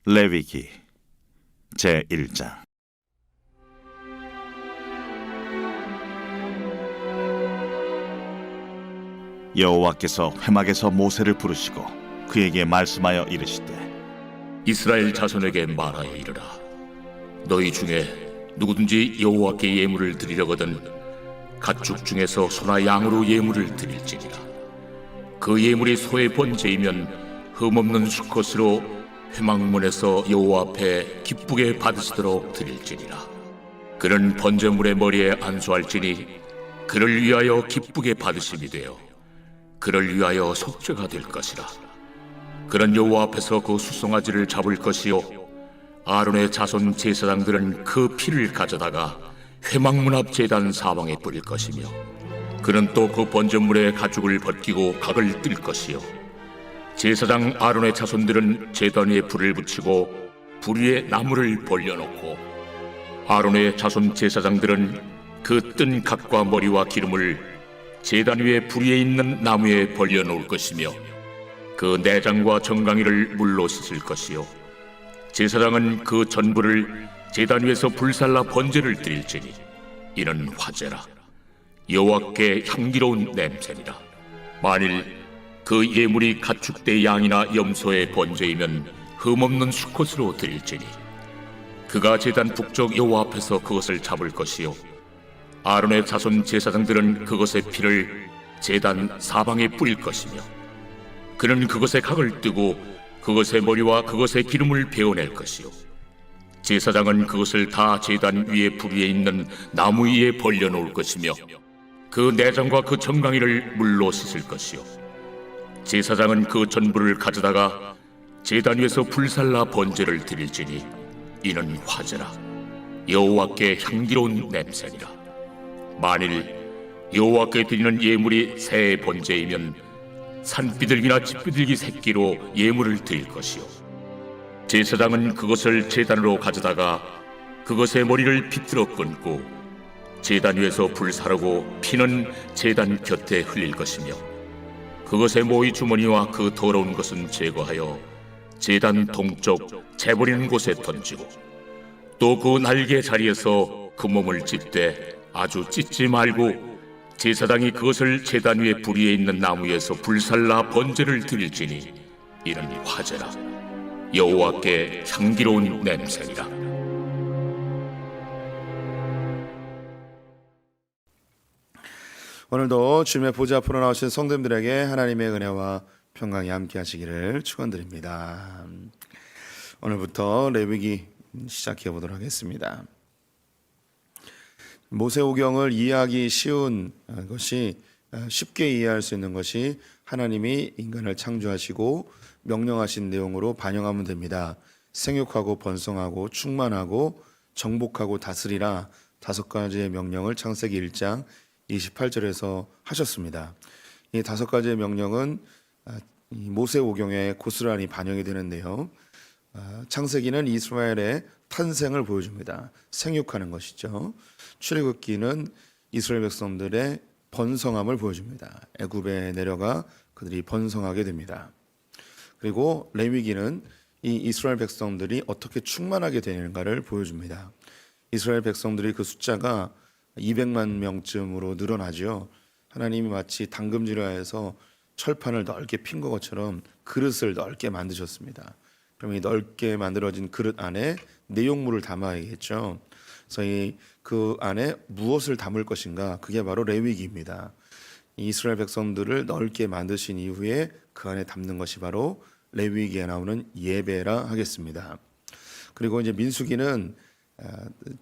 레위기 제1장. 여호와께서 회막에서 모세를 부르시고 그에게 말씀하여 이르시되, 이스라엘 자손에게 말하여 이르라. 너희 중에 누구든지 여호와께 예물을 드리려거든 가축 중에서 소나 양으로 예물을 드릴지니라. 그 예물이 소의 번제이면 흠없는 수컷으로 회막문에서 여호와 앞에 기쁘게 받으시도록 드릴지니라. 그는 번제물의 머리에 안수할지니 그를 위하여 기쁘게 받으심이 되어 그를 위하여 속죄가 될 것이라. 그는 여호와 앞에서 그 수송아지를 잡을 것이요 아론의 자손 제사장들은 그 피를 가져다가 회막문 앞 제단 사방에 뿌릴 것이며, 그는 또 그 번제물의 가죽을 벗기고 각을 뜰 것이요 제사장 아론의 자손들은 제단 위에 불을 붙이고 불 위에 나무를 벌려놓고, 아론의 자손 제사장들은 그 뜬 각과 머리와 기름을 제단 위에 불 위에 있는 나무에 벌려놓을 것이며, 그 내장과 정강이를 물로 씻을 것이요 제사장은 그 전부를 제단 위에서 불살라 번제를 드릴지니 이는 화제라. 여호와께 향기로운 냄새니라. 만일 그 예물이 가축대 양이나 염소의 번제이면 흠없는 수컷으로 드릴지니 그가 제단 북쪽 여호와 앞에서 그것을 잡을 것이요 아론의 자손 제사장들은 그것의 피를 제단 사방에 뿌릴 것이며, 그는 그것의 각을 뜨고 그것의 머리와 그것의 기름을 베어낼 것이요 제사장은 그것을 다 제단 위에 불 위에 있는 나무 위에 벌려놓을 것이며, 그 내장과 그 정강이를 물로 씻을 것이요 제사장은 그 전부를 가져다가 제단 위에서 불살라 번제를 드릴지니 이는 화제라. 여호와께 향기로운 냄새니라. 만일 여호와께 드리는 예물이 새의 번제이면 산비둘기나 집비둘기 새끼로 예물을 드릴 것이요 제사장은 그것을 제단으로 가져다가 그것의 머리를 비틀어 끊고 제단 위에서 불사르고 피는 제단 곁에 흘릴 것이며, 그것의 모이 주머니와 그 더러운 것은 제거하여 제단 동쪽 재버리는 곳에 던지고, 또 그 날개 자리에서 그 몸을 찢되 아주 찢지 말고 제사장이 그것을 제단 위에 불 위에 있는 나무에서 불살라 번제를 드릴지니 이는 화제라. 여호와께 향기로운 냄새니라. 오늘도 주님의 보좌 앞으로 나오신 성도님들에게 하나님의 은혜와 평강이 함께 하시기를 축원드립니다. 오늘부터 레위기 시작해 보도록 하겠습니다. 모세오경을 이해하기 쉬운 것이, 쉽게 이해할 수 있는 것이 하나님이 인간을 창조하시고 명령하신 내용으로 반영하면 됩니다. 생육하고 번성하고 충만하고 정복하고 다스리라 5가지의 명령을 창세기 1장 28절에서 하셨습니다. 이 5가지의 명령은 모세오경에 고스란히 반영이 되는데요. 창세기는 이스라엘의 탄생을 보여줍니다. 생육하는 것이죠. 출애굽기는 이스라엘 백성들의 번성함을 보여줍니다. 애굽에 내려가 그들이 번성하게 됩니다. 그리고 레위기는 이 이스라엘 백성들이 어떻게 충만하게 되는가를 보여줍니다. 이스라엘 백성들이 그 숫자가 200만 명쯤으로 늘어나죠. 하나님이 마치 당금질화해서 철판을 넓게 핀 것처럼 그릇을 넓게 만드셨습니다. 그럼 이 넓게 만들어진 그릇 안에 내용물을 담아야겠죠. 그래서 그 안에 무엇을 담을 것인가, 그게 바로 레위기입니다. 이스라엘 백성들을 넓게 만드신 이후에 그 안에 담는 것이 바로 레위기에 나오는 예배라 하겠습니다. 그리고 이제 민수기는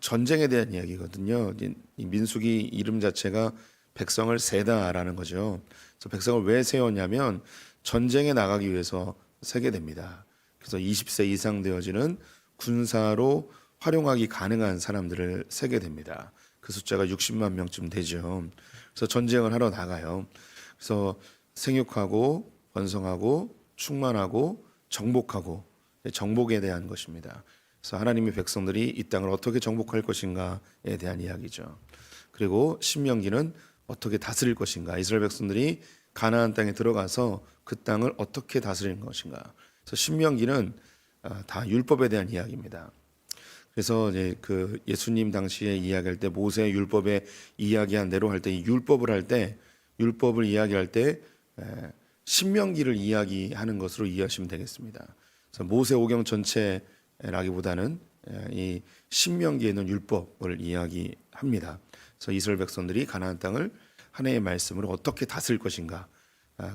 전쟁에 대한 이야기거든요. 이 민수기 이름 자체가 백성을 세다라는 거죠. 그래서 백성을 왜 세웠냐면 전쟁에 나가기 위해서 세게 됩니다. 그래서 20세 이상 되어지는 군사로 활용하기 가능한 사람들을 세게 됩니다. 그 숫자가 60만 명쯤 되죠. 그래서 전쟁을 하러 나가요. 그래서 생육하고 번성하고 충만하고 정복하고, 정복에 대한 것입니다. 그래서 하나님의 백성들이 이 땅을 어떻게 정복할 것인가에 대한 이야기죠. 그리고 신명기는 어떻게 다스릴 것인가, 이스라엘 백성들이 가나안 땅에 들어가서 그 땅을 어떻게 다스리는 것인가. 그래서 신명기는 다 율법에 대한 이야기입니다. 그래서 이제 그 예수님 당시에 이야기할 때 모세 율법에 이야기한 대로 할 때 율법을 이야기할 때 신명기를 이야기하는 것으로 이해하시면 되겠습니다. 그래서 모세오경 전체라기보다는 이 신명기에 있는 율법을 이야기합니다. 그래서 이스라엘 백성들이 가나안 땅을 하나님의 말씀으로 어떻게 다스릴 것인가,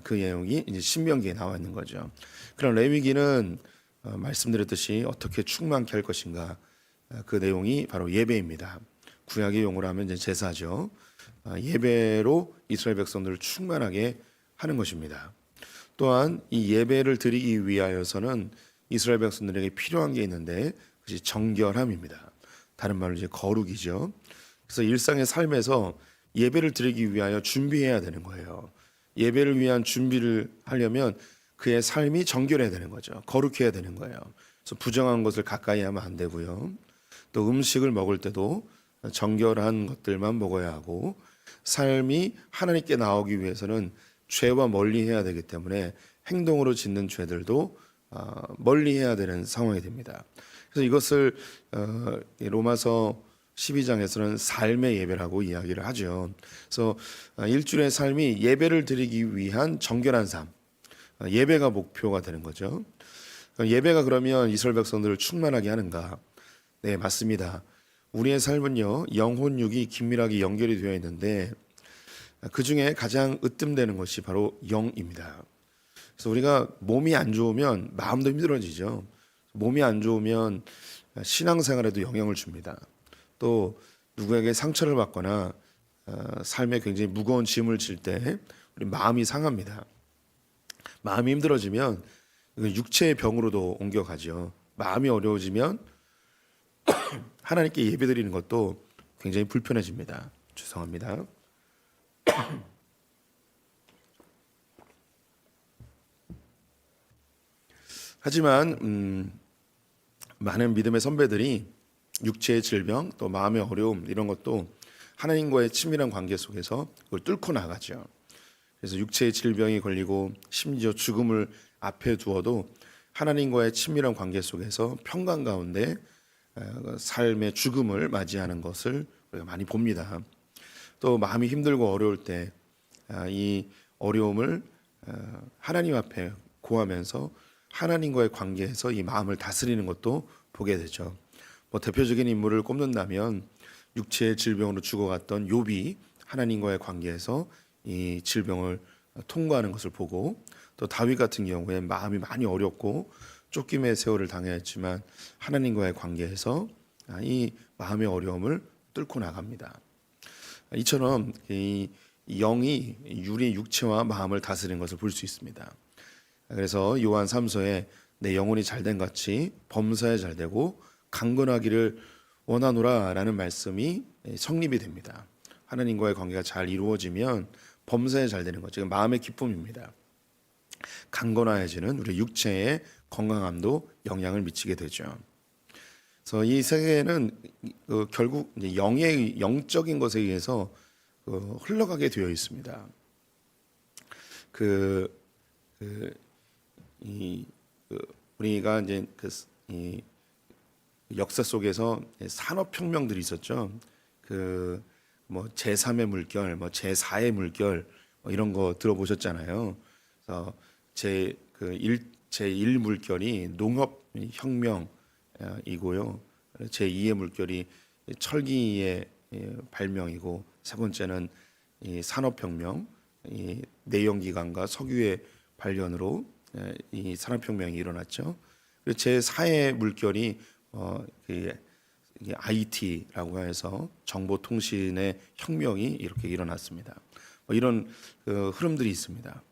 그 내용이 이제 신명기에 나와 있는 거죠. 그럼 레위기는 말씀드렸듯이 어떻게 충만케 할 것인가, 그 내용이 바로 예배입니다. 구약의 용어로 하면 이제 제사죠. 예배로 이스라엘 백성들을 충만하게 하는 것입니다. 또한 이 예배를 드리기 위하여서는 이스라엘 백성들에게 필요한 게 있는데 그것이 정결함입니다. 다른 말로 이제 거룩이죠. 그래서 일상의 삶에서 예배를 드리기 위하여 준비해야 되는 거예요. 예배를 위한 준비를 하려면 그의 삶이 정결해야 되는 거죠. 거룩해야 되는 거예요. 그래서 부정한 것을 가까이 하면 안 되고요. 또 음식을 먹을 때도 정결한 것들만 먹어야 하고, 삶이 하나님께 나오기 위해서는 죄와 멀리해야 되기 때문에 행동으로 짓는 죄들도 멀리해야 되는 상황이 됩니다. 그래서 이것을 로마서 12장에서는 삶의 예배라고 이야기를 하죠. 그래서 일주일의 삶이 예배를 드리기 위한 정결한 삶, 예배가 목표가 되는 거죠. 예배가 그러면 이스라엘 백성들을 충만하게 하는가? 네, 맞습니다. 우리의 삶은요, 영혼 육이 긴밀하게 연결이 되어 있는데 그 중에 가장 으뜸되는 것이 바로 영입니다. 그래서 우리가 몸이 안 좋으면 마음도 힘들어지죠. 몸이 안 좋으면 신앙생활에도 영향을 줍니다. 또 누구에게 상처를 받거나 삶에 굉장히 무거운 짐을 질 때 우리 마음이 상합니다. 마음이 힘들어지면 육체의 병으로도 옮겨가죠. 마음이 어려워지면 하나님께 예배드리는 것도 굉장히 불편해집니다. 죄송합니다. 하지만 많은 믿음의 선배들이 육체의 질병, 또 마음의 어려움, 이런 것도 하나님과의 친밀한 관계 속에서 그걸 뚫고 나가죠. 그래서 육체의 질병이 걸리고 심지어 죽음을 앞에 두어도 하나님과의 친밀한 관계 속에서 평강 가운데 삶의 죽음을 맞이하는 것을 우리가 많이 봅니다. 또 마음이 힘들고 어려울 때 이 어려움을 하나님 앞에 고하면서 하나님과의 관계에서 이 마음을 다스리는 것도 보게 되죠. 뭐 대표적인 인물을 꼽는다면 육체의 질병으로 죽어갔던 욥이 하나님과의 관계에서 이 질병을 통과하는 것을 보고, 또 다윗 같은 경우에 마음이 많이 어렵고 쫓김의 세월을 당했지만 하나님과의 관계에서 이 마음의 어려움을 뚫고 나갑니다. 이처럼 이 영이 우리의 육체와 마음을 다스리는 것을 볼 수 있습니다. 그래서 요한 3서에 내 영혼이 잘된 같이 범사에 잘되고 강건하기를 원하노라라는 말씀이 성립이 됩니다. 하나님과의 관계가 잘 이루어지면 범사에 잘되는 것, 즉 마음의 기쁨입니다. 강건해지는 우리 육체의 건강함도 영향을 미치게 되죠. 그래서 이 세계는 결국 이제 영적인 것에 의해서 흘러가게 되어 있습니다. 우리가 이제 이 역사 속에서 산업혁명들이 있었죠. 뭐 제3의 물결, 뭐 제4의 물결, 뭐 이런 거 들어보셨잖아요. 그래서 제1 물결이 농업혁명이고요. 제2의 물결이 철기의 발명이고, 세 번째는 이 산업혁명, 이 내연기관과 석유의 발견으로 이 산업혁명이 일어났죠. 그리고 제4의 물결이 IT라고 해서 정보통신의 혁명이 이렇게 일어났습니다. 이런 흐름들이 있습니다.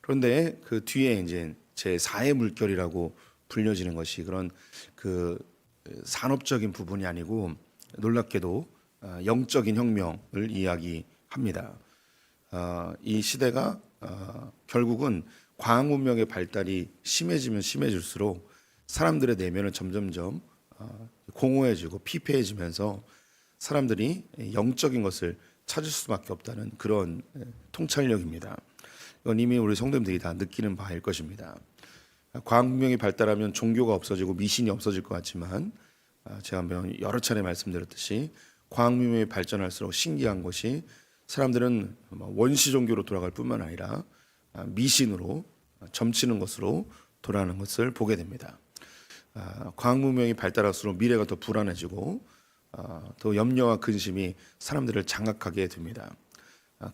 그런데 그 뒤에 이제 제4의 물결이라고 불려지는 것이 그런 산업적인 부분이 아니고 놀랍게도 영적인 혁명을 이야기합니다. 이 시대가 결국은 과학 문명의 발달이 심해지면 심해질수록 사람들의 내면은 점점점 공허해지고 피폐해지면서 사람들이 영적인 것을 찾을 수밖에 없다는 그런 통찰력입니다. 이건 이미 우리 성도님들이 다 느끼는 바일 것입니다. 과학 문명이 발달하면 종교가 없어지고 미신이 없어질 것 같지만 제가 한번 여러 차례 말씀드렸듯이 과학 문명이 발전할수록 신기한 것이 사람들은 원시 종교로 돌아갈 뿐만 아니라 미신으로 점치는 것으로 돌아가는 것을 보게 됩니다. 과학 문명이 발달할수록 미래가 더 불안해지고 또 염려와 근심이 사람들을 장악하게 됩니다.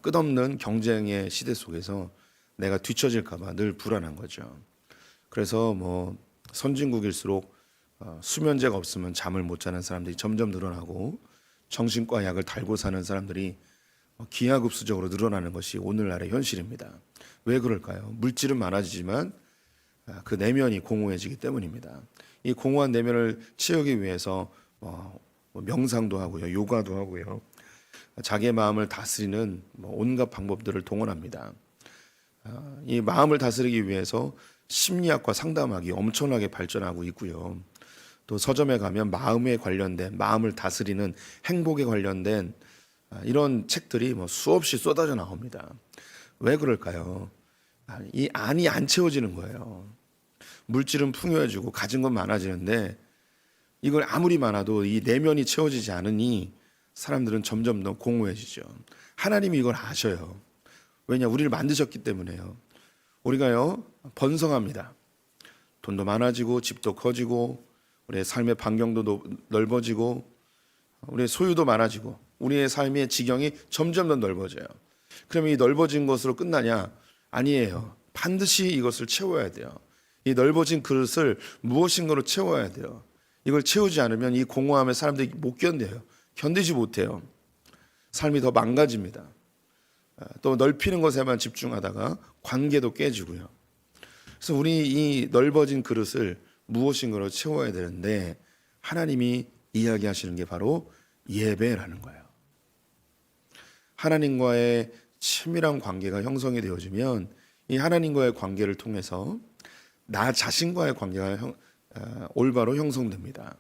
끝없는 경쟁의 시대 속에서 내가 뒤처질까 봐 늘 불안한 거죠. 그래서 선진국일수록 수면제가 없으면 잠을 못 자는 사람들이 점점 늘어나고 정신과 약을 달고 사는 사람들이 기하급수적으로 늘어나는 것이 오늘날의 현실입니다. 왜 그럴까요? 물질은 많아지지만 그 내면이 공허해지기 때문입니다. 이 공허한 내면을 채우기 위해서 명상도 하고요, 요가도 하고요, 자기의 마음을 다스리는 온갖 방법들을 동원합니다. 이 마음을 다스리기 위해서 심리학과 상담학이 엄청나게 발전하고 있고요. 또 서점에 가면 마음에 관련된, 마음을 다스리는 행복에 관련된 이런 책들이 수없이 쏟아져 나옵니다. 왜 그럴까요? 이 안이 안 채워지는 거예요. 물질은 풍요해지고 가진 건 많아지는데 이걸 아무리 많아도 이 내면이 채워지지 않으니 사람들은 점점 더 공허해지죠. 하나님이 이걸 아셔요. 왜냐? 우리를 만드셨기 때문에요. 우리가요 번성합니다. 돈도 많아지고 집도 커지고 우리의 삶의 반경도 넓어지고 우리의 소유도 많아지고 우리의 삶의 지경이 점점 더 넓어져요. 그러면 이 넓어진 것으로 끝나냐? 아니에요. 반드시 이것을 채워야 돼요. 이 넓어진 그릇을 무엇인가로 채워야 돼요. 이걸 채우지 않으면 이 공허함에 사람들이 못 견뎌요. 견디지 못해요. 삶이 더 망가집니다. 또 넓히는 것에만 집중하다가 관계도 깨지고요. 그래서 우리 이 넓어진 그릇을 무엇인가로 채워야 되는데 하나님이 이야기하시는 게 바로 예배라는 거예요. 하나님과의 친밀한 관계가 형성이 되어지면 이 하나님과의 관계를 통해서 나 자신과의 관계가 올바로 형성됩니다.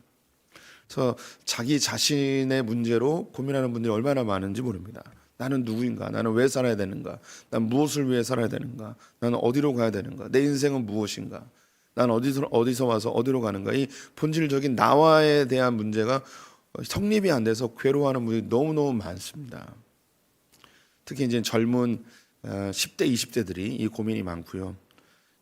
그래서 자기 자신의 문제로 고민하는 분들이 얼마나 많은지 모릅니다. 나는 누구인가? 나는 왜 살아야 되는가? 난 무엇을 위해 살아야 되는가? 나는 어디로 가야 되는가? 내 인생은 무엇인가? 난 어디서 와서 어디로 가는가? 이 본질적인 나와에 대한 문제가 성립이 안 돼서 괴로워하는 분들이 너무너무 많습니다. 특히 이제 젊은 10대, 20대들이 이 고민이 많고요.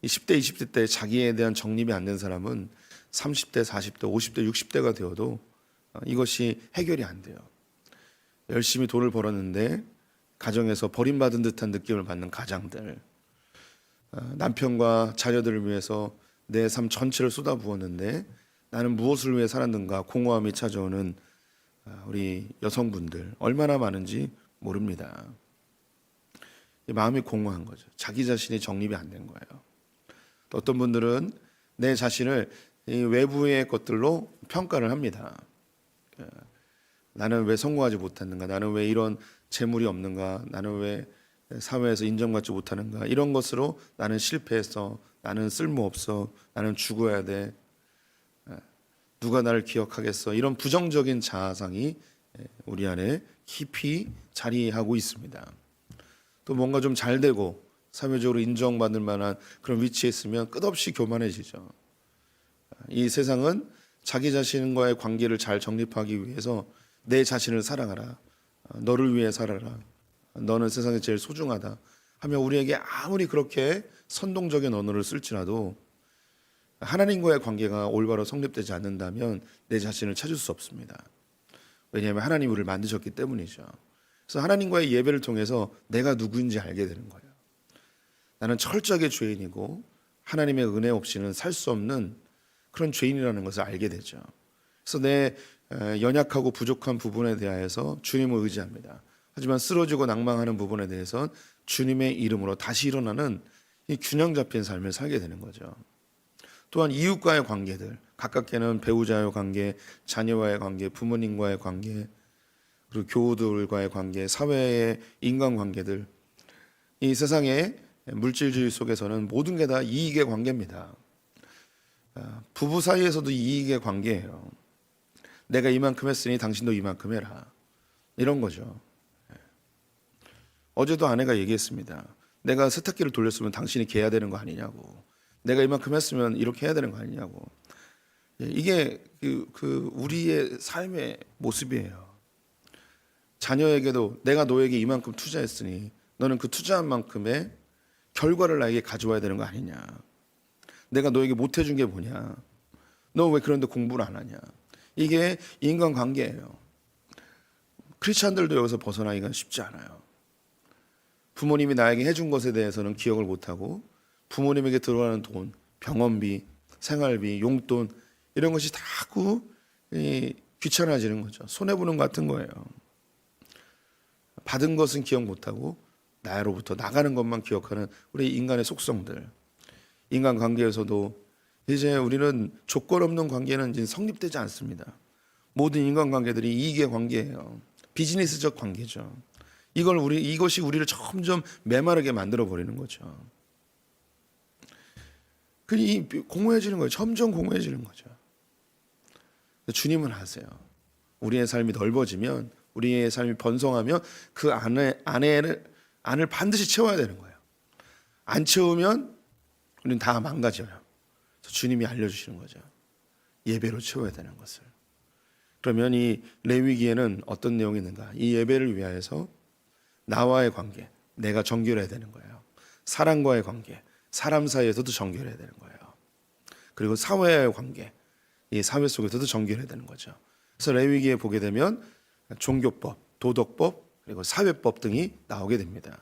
이 10대, 20대 때 자기에 대한 정립이 안 된 사람은 30대, 40대, 50대, 60대가 되어도 이것이 해결이 안 돼요. 열심히 돈을 벌었는데 가정에서 버림받은 듯한 느낌을 받는 가장들, 남편과 자녀들을 위해서 내 삶 전체를 쏟아부었는데 나는 무엇을 위해 살았는가 공허함이 찾아오는 우리 여성분들 얼마나 많은지 모릅니다. 마음이 공허한 거죠. 자기 자신이 정립이 안 된 거예요. 또 어떤 분들은 내 자신을 이 외부의 것들로 평가를 합니다. 나는 왜 성공하지 못했는가? 나는 왜 이런 재물이 없는가? 나는 왜 사회에서 인정받지 못하는가? 이런 것으로 나는 실패했어. 나는 쓸모없어. 나는 죽어야 돼. 누가 나를 기억하겠어? 이런 부정적인 자아상이 우리 안에 깊이 자리하고 있습니다. 또 뭔가 좀 잘 되고 사회적으로 인정받을 만한 그런 위치에 있으면 끝없이 교만해지죠. 이 세상은 자기 자신과의 관계를 잘 정립하기 위해서 내 자신을 사랑하라. 너를 위해 살아라. 너는 세상에 제일 소중하다. 하며 우리에게 아무리 그렇게 선동적인 언어를 쓸지라도 하나님과의 관계가 올바로 성립되지 않는다면 내 자신을 찾을 수 없습니다. 왜냐하면 하나님이 우리를 만드셨기 때문이죠. 그래서 하나님과의 예배를 통해서 내가 누구인지 알게 되는 거예요. 나는 철저하게 죄인이고 하나님의 은혜 없이는 살 수 없는 그런 죄인이라는 것을 알게 되죠. 그래서 내 연약하고 부족한 부분에 대하여서 주님을 의지합니다. 하지만 쓰러지고 낭망하는 부분에 대해서는 주님의 이름으로 다시 일어나는 이 균형 잡힌 삶을 살게 되는 거죠. 또한 이웃과의 관계들, 가깝게는 배우자와의 관계, 자녀와의 관계, 부모님과의 관계, 그리고 교우들과의 관계, 사회의 인간관계들, 이 세상의 물질주의 속에서는 모든 게 다 이익의 관계입니다. 부부 사이에서도 이익의 관계예요. 내가 이만큼 했으니 당신도 이만큼 해라. 이런 거죠. 어제도 아내가 얘기했습니다. 내가 세탁기를 돌렸으면 당신이 개야 되는 거 아니냐고. 내가 이만큼 했으면 이렇게 해야 되는 거 아니냐고. 이게 우리의 삶의 모습이에요. 자녀에게도 내가 너에게 이만큼 투자했으니 너는 그 투자한 만큼의 결과를 나에게 가져와야 되는 거 아니냐. 내가 너에게 못 해준 게 뭐냐. 너 왜 그런데 공부를 안 하냐. 이게 인간관계예요. 크리스찬들도 여기서 벗어나기가 쉽지 않아요. 부모님이 나에게 해준 것에 대해서는 기억을 못하고 부모님에게 들어가는 돈, 병원비, 생활비, 용돈 이런 것이 자꾸 귀찮아지는 거죠. 손해보는 것 같은 거예요. 받은 것은 기억 못하고 나로부터 나가는 것만 기억하는 우리 인간의 속성들. 인간관계에서도 이제 우리는 조건 없는 관계는 이제 성립되지 않습니다. 모든 인간관계들이 이익의 관계예요. 비즈니스적 관계죠. 이것이 우리를 점점 메마르게 만들어 버리는 거죠. 공허해지는 거예요. 점점 공허해지는 거죠. 주님은 아세요. 우리의 삶이 넓어지면, 우리의 삶이 번성하면 그 안을 반드시 채워야 되는 거예요. 안 채우면 우리는 다 망가져요. 그래서 주님이 알려주시는 거죠. 예배로 채워야 되는 것을. 그러면 이 레위기에는 어떤 내용이 있는가? 이 예배를 위하여서 나와의 관계, 내가 정결해야 되는 거예요. 사람과의 관계, 사람 사이에서도 정결해야 되는 거예요. 그리고 사회의 관계, 이 사회 속에서도 정결해야 되는 거죠. 그래서 레위기에 보게 되면 종교법, 도덕법, 그리고 사회법 등이 나오게 됩니다.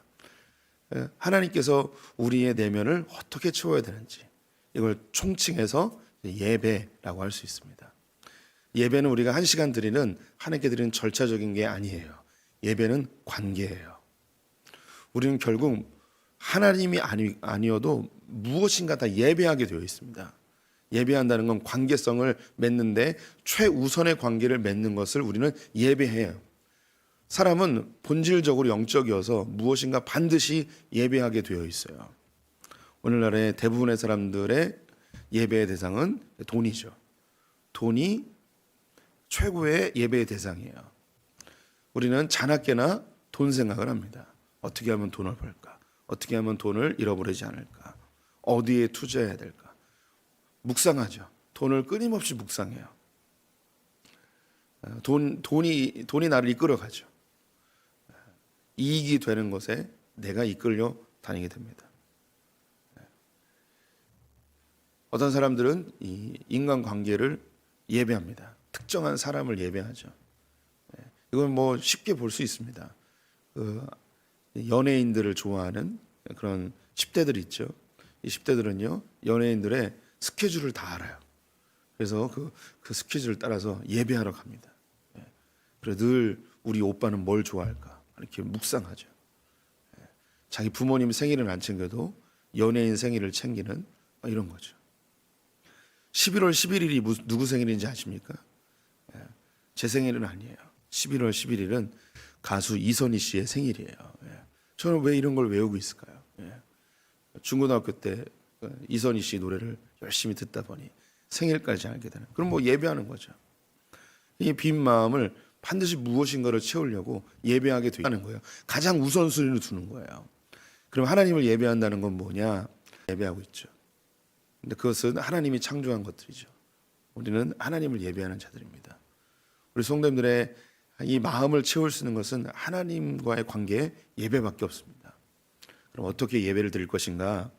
하나님께서 우리의 내면을 어떻게 채워야 되는지 이걸 총칭해서 예배라고 할 수 있습니다. 예배는 우리가 1시간 드리는 하나님께 드리는 절차적인 게 아니에요. 예배는 관계예요. 우리는 결국 하나님이 아니어도 무엇인가 다 예배하게 되어 있습니다. 예배한다는 건 관계성을 맺는데 최우선의 관계를 맺는 것을 우리는 예배해요. 사람은 본질적으로 영적이어서 무엇인가 반드시 예배하게 되어 있어요. 오늘날의 대부분의 사람들의 예배의 대상은 돈이죠. 돈이 최고의 예배의 대상이에요. 우리는 자나깨나 돈 생각을 합니다. 어떻게 하면 돈을 벌까? 어떻게 하면 돈을 잃어버리지 않을까? 어디에 투자해야 될까? 묵상하죠. 돈을 끊임없이 묵상해요. 돈이 나를 이끌어가죠. 이익이 되는 것에 내가 이끌려 다니게 됩니다. 어떤 사람들은 이 인간관계를 예배합니다. 특정한 사람을 예배하죠. 이건 뭐 쉽게 볼 수 있습니다. 연예인들을 좋아하는 그런 10대들 있죠. 이 10대들은요 연예인들의 스케줄을 다 알아요. 그래서 그 스케줄을 따라서 예배하러 갑니다. 그래서 늘 우리 오빠는 뭘 좋아할까 이렇게 묵상하죠. 자기 부모님 생일은 안 챙겨도 연예인 생일을 챙기는 이런 거죠. 11월 11일이 누구 생일인지 아십니까? 제 생일은 아니에요. 11월 11일은 가수 이선희 씨의 생일이에요. 저는 왜 이런 걸 외우고 있을까요? 중고등학교 때 이선희 씨 노래를 열심히 듣다 보니 생일까지 알게 되는. 그럼 뭐 예배하는 거죠. 이 빈 마음을 반드시 무엇인가를 채우려고 예배하게 되는 거예요. 가장 우선순위로 두는 거예요. 그럼 하나님을 예배한다는 건 뭐냐? 예배하고 있죠. 근데 그것은 하나님이 창조한 것들이죠. 우리는 하나님을 예배하는 자들입니다. 우리 성도님들의 이 마음을 채울 수 있는 것은 하나님과의 관계에 예배밖에 없습니다. 그럼 어떻게 예배를 드릴 것인가?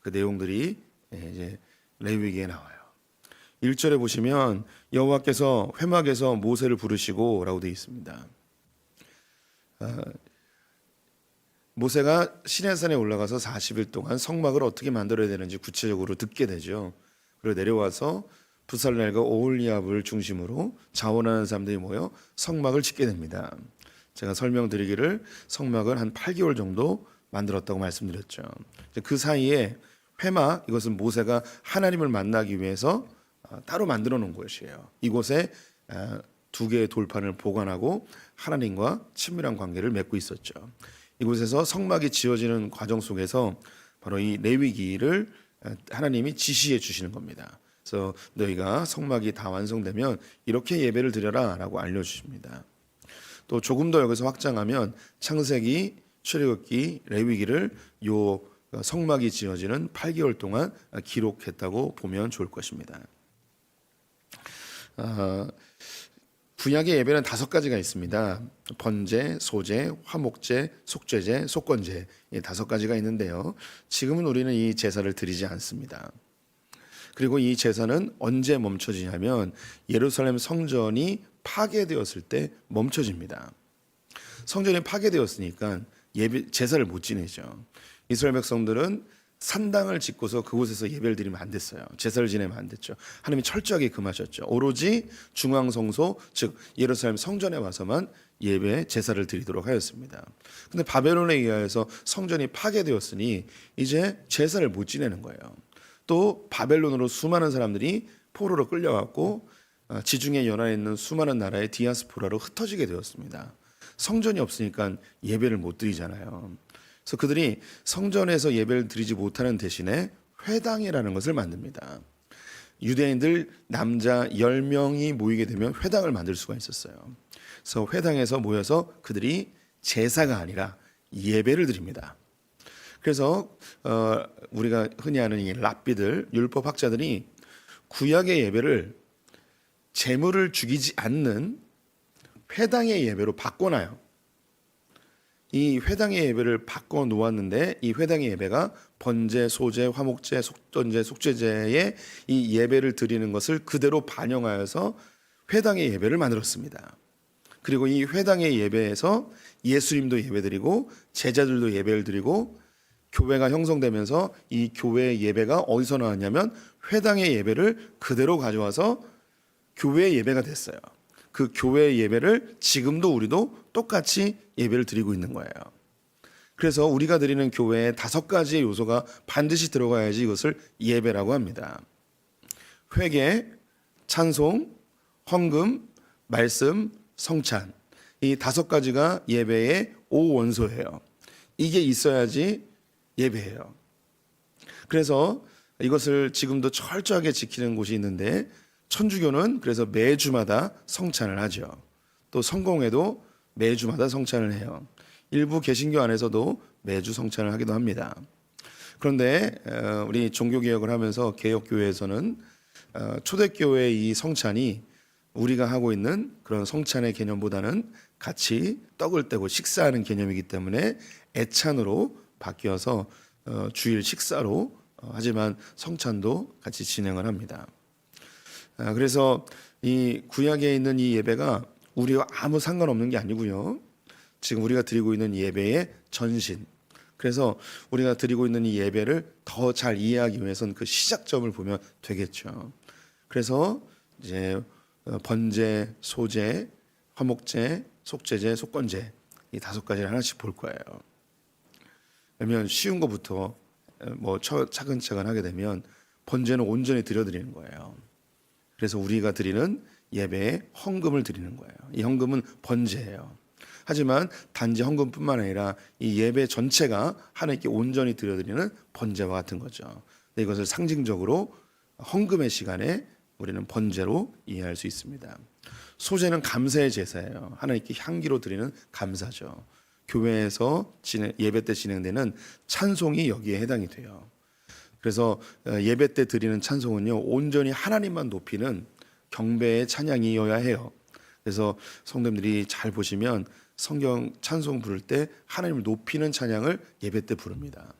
그 내용들이 이제 레위기에 나와요. 1절에 보시면 여호와께서 회막에서 모세를 부르시고라고 되어 있습니다. 모세가 시내산에 올라가서 40일 동안 성막을 어떻게 만들어야 되는지 구체적으로 듣게 되죠. 그리고 내려와서 부살렐과 오홀리압을 중심으로 자원하는 사람들이 모여 성막을 짓게 됩니다. 제가 설명드리기를 성막을 한 8개월 정도 만들었다고 말씀드렸죠. 그 사이에 회막, 이것은 모세가 하나님을 만나기 위해서 따로 만들어 놓은 곳이에요. 이곳에 2개의 돌판을 보관하고 하나님과 친밀한 관계를 맺고 있었죠. 이곳에서 성막이 지어지는 과정 속에서 바로 이 레위기를 하나님이 지시해 주시는 겁니다. 그래서 너희가 성막이 다 완성되면 이렇게 예배를 드려라 라고 알려주십니다. 또 조금 더 여기서 확장하면 창세기, 출애굽기, 레위기를 요 성막이 지어지는 8개월 동안 기록했다고 보면 좋을 것입니다. 구약의 예배는 5가지가 있습니다. 번제, 소제, 화목제, 속죄제, 속건제, 이 5가지가 있는데요. 지금은 우리는 이 제사를 드리지 않습니다. 그리고 이 제사는 언제 멈춰지냐면 예루살렘 성전이 파괴되었을 때 멈춰집니다. 성전이 파괴되었으니까 제사를 못 지내죠. 이스라엘 백성들은 산당을 짓고서 그곳에서 예배를 드리면 안 됐어요. 제사를 지내면 안 됐죠. 하나님이 철저하게 금하셨죠. 오로지 중앙성소 즉 예루살렘 성전에 와서만 예배 제사를 드리도록 하였습니다. 근데 바벨론에 의하여서 성전이 파괴되었으니 이제 제사를 못 지내는 거예요. 또 바벨론으로 수많은 사람들이 포로로 끌려갔고 지중해 연안에 있는 수많은 나라의 디아스포라로 흩어지게 되었습니다. 성전이 없으니까 예배를 못 드리잖아요. 그래서 그들이 성전에서 예배를 드리지 못하는 대신에 회당이라는 것을 만듭니다. 유대인들 남자 10명이 모이게 되면 회당을 만들 수가 있었어요. 그래서 회당에서 모여서 그들이 제사가 아니라 예배를 드립니다. 그래서 우리가 흔히 아는 이 랍비들, 율법학자들이 구약의 예배를 제물을 죽이지 않는 회당의 예배로 바꿔놔요. 이 회당의 예배를 바꿔 놓았는데 이 회당의 예배가 번제, 소제, 화목제, 속전제, 속죄제의 이 예배를 드리는 것을 그대로 반영하여서 회당의 예배를 만들었습니다. 그리고 이 회당의 예배에서 예수님도 예배드리고 제자들도 예배를 드리고 교회가 형성되면서 이 교회의 예배가 어디서 나왔냐면 회당의 예배를 그대로 가져와서 교회의 예배가 됐어요. 그 교회의 예배를 지금도 우리도 똑같이 예배를 드리고 있는 거예요. 그래서 우리가 드리는 교회에 5가지의 요소가 반드시 들어가야지 이것을 예배라고 합니다. 회개, 찬송, 헌금, 말씀, 성찬. 이 5가지가 예배의 5원소예요. 이게 있어야지 예배예요. 그래서 이것을 지금도 철저하게 지키는 곳이 있는데 천주교는 그래서 매주마다 성찬을 하죠. 또 성공회도 매주마다 성찬을 해요. 일부 개신교 안에서도 매주 성찬을 하기도 합니다. 그런데 우리 종교개혁을 하면서 개혁교회에서는 초대교회의 이 성찬이 우리가 하고 있는 그런 성찬의 개념보다는 같이 떡을 떼고 식사하는 개념이기 때문에 애찬으로 바뀌어서 주일 식사로 하지만 성찬도 같이 진행을 합니다. 그래서 이 구약에 있는 이 예배가 우리와 아무 상관없는 게 아니고요. 지금 우리가 드리고 있는 예배의 전신. 그래서 우리가 드리고 있는 이 예배를 더 잘 이해하기 위해서는 그 시작점을 보면 되겠죠. 그래서 이제 번제, 소제, 화목제, 속죄제, 속건제 이 5가지를 하나씩 볼 거예요. 그러면 쉬운 것부터 뭐 차근차근 하게 되면 번제는 온전히 드려드리는 거예요. 그래서 우리가 드리는 예배에 헌금을 드리는 거예요. 이 헌금은 번제예요. 하지만 단지 헌금뿐만 아니라 이 예배 전체가 하나님께 온전히 드려드리는 번제와 같은 거죠. 이것을 상징적으로 헌금의 시간에 우리는 번제로 이해할 수 있습니다. 소제는 감사의 제사예요. 하나님께 향기로 드리는 감사죠. 교회에서 예배 때 진행되는 찬송이 여기에 해당이 돼요. 그래서 예배 때 드리는 찬송은요 온전히 하나님만 높이는 경배의 찬양이어야 해요. 그래서 성도님들이 잘 보시면 성경 찬송 부를 때 하나님을 높이는 찬양을 예배 때 부릅니다.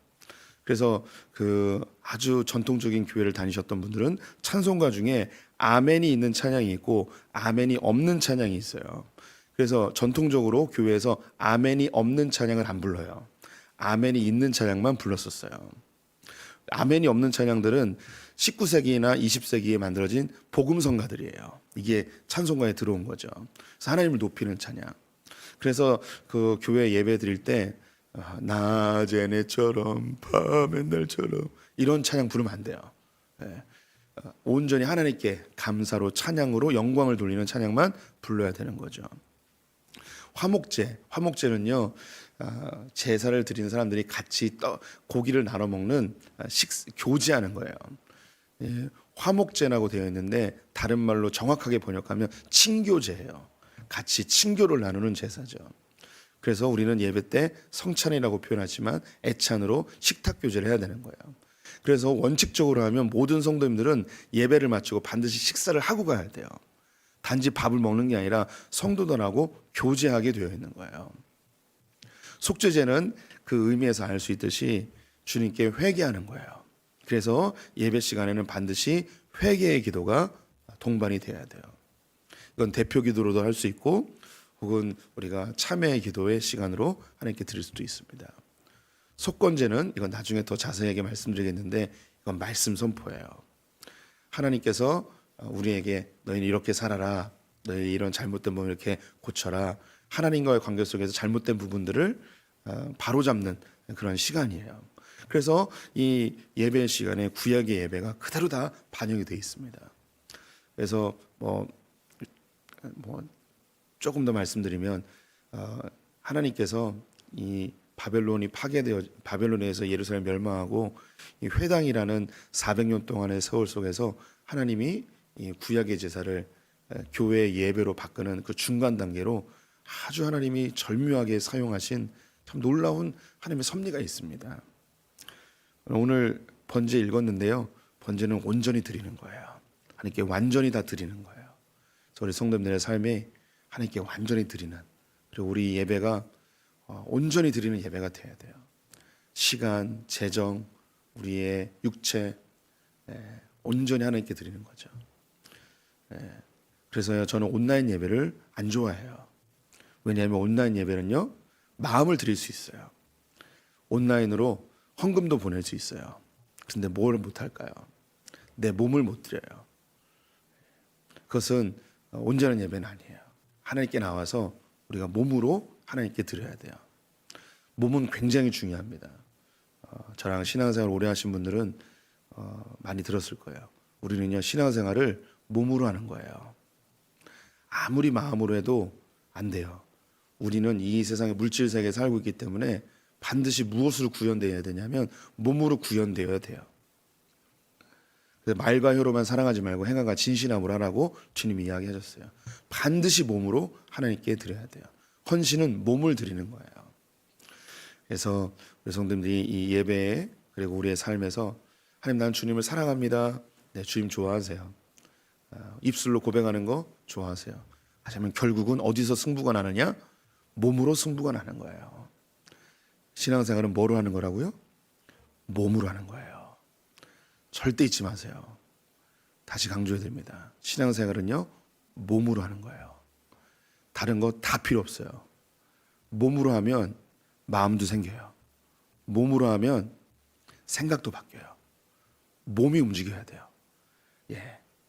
그래서 그 아주 전통적인 교회를 다니셨던 분들은 찬송가 중에 아멘이 있는 찬양이 있고 아멘이 없는 찬양이 있어요. 그래서 전통적으로 교회에서 아멘이 없는 찬양을 안 불러요. 아멘이 있는 찬양만 불렀었어요. 아멘이 없는 찬양들은 19세기나 20세기에 만들어진 복음성가들이에요. 이게 찬송가에 들어온 거죠. 그래서 하나님을 높이는 찬양. 그래서 그 교회 예배 드릴 때 낮에 내처럼 밤에 날처럼 이런 찬양 부르면 안 돼요. 네. 온전히 하나님께 감사로 찬양으로 영광을 돌리는 찬양만 불러야 되는 거죠. 화목제는요 제사를 드리는 사람들이 같이 고기를 나눠 먹는 교제하는 거예요. 예, 화목제라고 되어 있는데 다른 말로 정확하게 번역하면 친교제예요. 같이 친교를 나누는 제사죠. 그래서 우리는 예배 때 성찬이라고 표현하지만 애찬으로 식탁 교제를 해야 되는 거예요. 그래서 원칙적으로 하면 모든 성도님들은 예배를 마치고 반드시 식사를 하고 가야 돼요. 단지 밥을 먹는 게 아니라 성도들하고 교제하게 되어 있는 거예요. 속죄제는 그 의미에서 알 수 있듯이 주님께 회개하는 거예요. 그래서 예배 시간에는 반드시 회개의 기도가 동반이 돼야 돼요. 이건 대표 기도로도 할 수 있고 혹은 우리가 참회의 기도의 시간으로 하나님께 드릴 수도 있습니다. 속건제는 이건 나중에 더 자세하게 말씀드리겠는데 이건 말씀 선포예요. 하나님께서 우리에게 너희는 이렇게 살아라, 너희 이런 잘못된 부분 이렇게 고쳐라, 하나님과의 관계 속에서 잘못된 부분들을 바로잡는 그런 시간이에요. 그래서 이 예배 시간에 구약의 예배가 그대로 다 반영이 되어 있습니다. 그래서 뭐 조금 더 말씀드리면 하나님께서 이 바벨론에서 예루살렘 멸망하고 이 회당이라는 400년 동안의 세월 속에서 하나님이 이 구약의 제사를 교회의 예배로 바꾸는 그 중간 단계로 아주 하나님이 절묘하게 사용하신 참 놀라운 하나님의 섭리가 있습니다. 오늘 번제 읽었는데요. 번제는 온전히 드리는 거예요. 하나님께 완전히 다 드리는 거예요. 그래서 우리 성도님들의 삶에 하나님께 완전히 드리는, 그리고 우리 예배가 온전히 드리는 예배가 돼야 돼요. 시간, 재정, 우리의 육체 온전히 하나님께 드리는 거죠. 그래서 저는 온라인 예배를 안 좋아해요. 왜냐하면 온라인 예배는요, 마음을 드릴 수 있어요. 온라인으로 헌금도 보낼 수 있어요. 근데 뭘 못할까요? 내 몸을 못 드려요. 그것은 온전한 예배는 아니에요. 하나님께 나와서 우리가 몸으로 하나님께 드려야 돼요. 몸은 굉장히 중요합니다. 저랑 신앙생활 오래 하신 분들은 많이 들었을 거예요. 우리는요, 신앙생활을 몸으로 하는 거예요. 아무리 마음으로 해도 안 돼요. 우리는 이 세상의 물질 세계에 살고 있기 때문에 반드시 무엇으로 구현되어야 되냐면 몸으로 구현되어야 돼요. 그래서 말과 혀로만 사랑하지 말고 행함과 진실함으로 하라고 주님이 이야기하셨어요. 반드시 몸으로 하나님께 드려야 돼요. 헌신은 몸을 드리는 거예요. 그래서 우리 성도님들이 이 예배에 그리고 우리의 삶에서 하나님, 나는 주님을 사랑합니다. 네, 주님 좋아하세요. 입술로 고백하는 거 좋아하세요. 하지만 결국은 어디서 승부가 나느냐? 몸으로 승부가 나는 거예요. 신앙생활은 뭐로 하는 거라고요? 몸으로 하는 거예요. 절대 잊지 마세요. 다시 강조해야 됩니다. 신앙생활은요, 몸으로 하는 거예요. 다른 거 다 필요 없어요. 몸으로 하면 마음도 생겨요. 몸으로 하면 생각도 바뀌어요. 몸이 움직여야 돼요.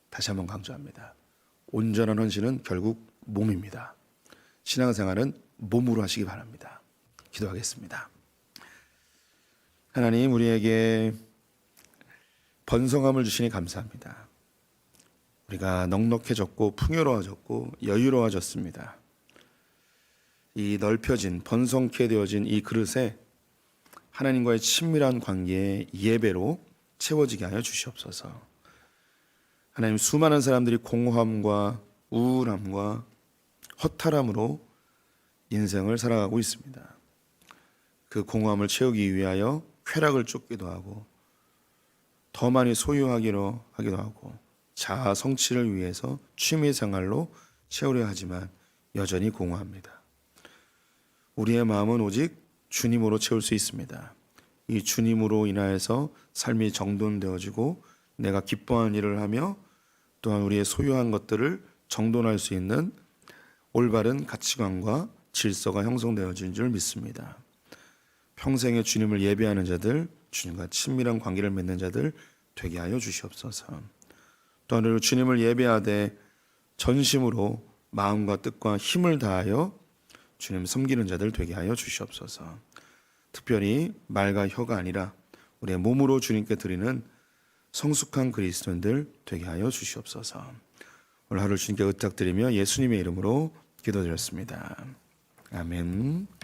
다시 한번 강조합니다. 온전한 헌신은 결국 몸입니다. 신앙생활은 몸으로 하시기 바랍니다. 기도하겠습니다. 하나님, 우리에게 번성함을 주시니 감사합니다. 우리가 넉넉해졌고 풍요로워졌고 여유로워졌습니다. 이 넓혀진 번성케 되어진 이 그릇에 하나님과의 친밀한 관계의 예배로 채워지게 하여 주시옵소서. 하나님, 수많은 사람들이 공허함과 우울함과 허탈함으로 인생을 살아가고 있습니다. 그 공허함을 채우기 위하여 쾌락을 쫓기도 하고 더 많이 소유하기로 하기도 하고 자아 성취를 위해서 취미 생활로 채우려 하지만 여전히 공허합니다. 우리의 마음은 오직 주님으로 채울 수 있습니다. 이 주님으로 인하여서 삶이 정돈되어지고 내가 기뻐하는 일을 하며 또한 우리의 소유한 것들을 정돈할 수 있는 올바른 가치관과 질서가 형성되어진 줄 믿습니다. 평생에 주님을 예배하는 자들, 주님과 친밀한 관계를 맺는 자들 되게 하여 주시옵소서. 또한 우리 주님을 예배하되 전심으로 마음과 뜻과 힘을 다하여 주님 섬기는 자들 되게 하여 주시옵소서. 특별히 말과 혀가 아니라 우리의 몸으로 주님께 드리는 성숙한 그리스도인들 되게 하여 주시옵소서. 오늘 하루 주님께 의탁드리며 예수님의 이름으로 기도드렸습니다. 아멘.